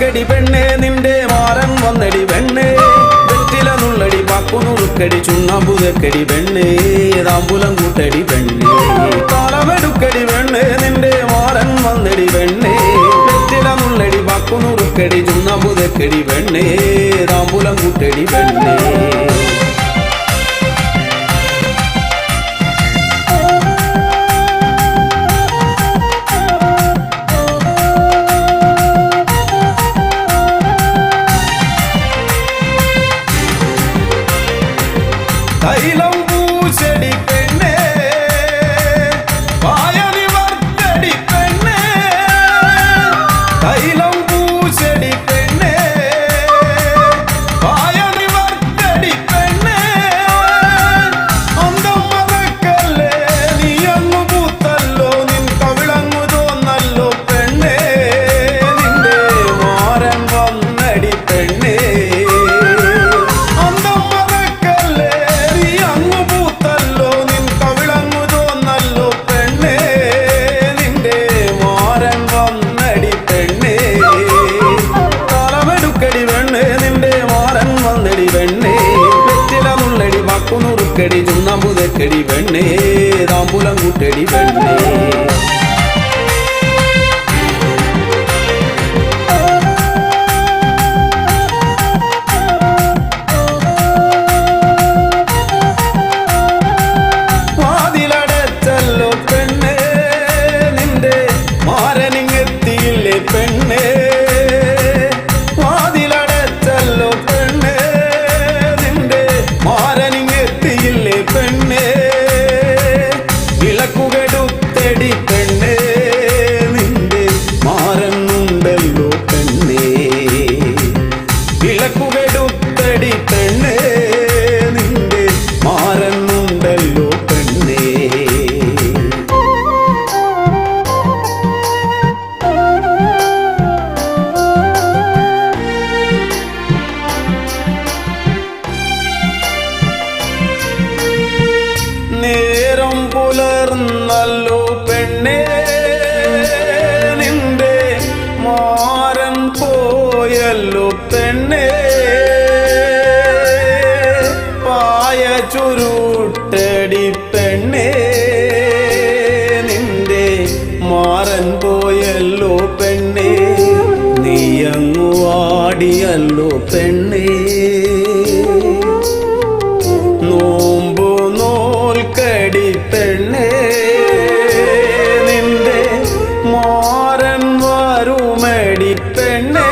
നടക്കടി പെണ്ണേ നിന്റെ മാരൻ വന്നടി പെണ്ണേ വെറ്റില നുള്ളടി പാക്കു നുറുക്കടി ചുണ്ണാമ്പുതക്കടി പെണ്ണേ താമ്പുലം കൂട്ടടി പെണ്ണേ കാലമെടുക്കടി പെണ്ണേ നിന്റെ മാരൻ വന്നടി പെണ്ണേ വെറ്റില നുള്ളടി പാക്കു നുറുക്കടി ചുണ്ണാമ്പുതക്കടി പെണ്ണേ താമ്പുലം കൂട്ടടി പെണ്ണേ തൈലം പൂച്ചെടി പെണ്ണേ പായനി വർത്തടി പെണ്ണേ തൈലം പൂച്ചെടി പെണ്ണേ പായനി വർത്തടി പെണ്ണേ അന്തം മറക്കല്ലേ നീ അങ്ങു പൂത്തല്ലോ നിൻ കവിളങ്ങു തോന്നല്ലോ പെണ്ണേ നിന്റെ മാരൻ വന്നടി പെണ്ണേ നുറുക്കടി ചുണ്ണാമ്പുതക്കടി പെണ്ണേ താമ്പുലം കൂട്ടടി പെണ്ണേ വാതിലടച്ചല്ലോ പെണ്ണേ നിന്റെ മാരനിങ്ങെത്തിയില്ലേ പെണ്ണേ വാതിലടച്ചല്ലോ പെണ്ണേ നിന്റെ മാരനിങ്ങെത്തിയില്ലേ പെണ്ണേ വിളക്കുകെടുത്തടി പെണ്ണേ നിന്റെ മാരനുണ്ടല്ലോ പെണ്ണേ വിളക്കുകെടുത്തടി പെണ്ണേ നിന്റെ മാരനുണ്ടല്ലോ പെണ്ണേ നേരം പുലർന്നല്ലോ പെണ്ണേ നിന്റെ മാരൻ പോയല്ലോ പെണ്ണേ പായ ചുരുട്ടടി പെണ്ണേ നിന്റെ മാരൻ പോയല്ലോ പെണ്ണേ നീയങ്ങു വാടിയല്ലോ പെണ്ണേ നോമ്പു നോൽക്കടി പെണ്ണേ നിന്റെ മാരൻ വരുമടി പെണ്ണേ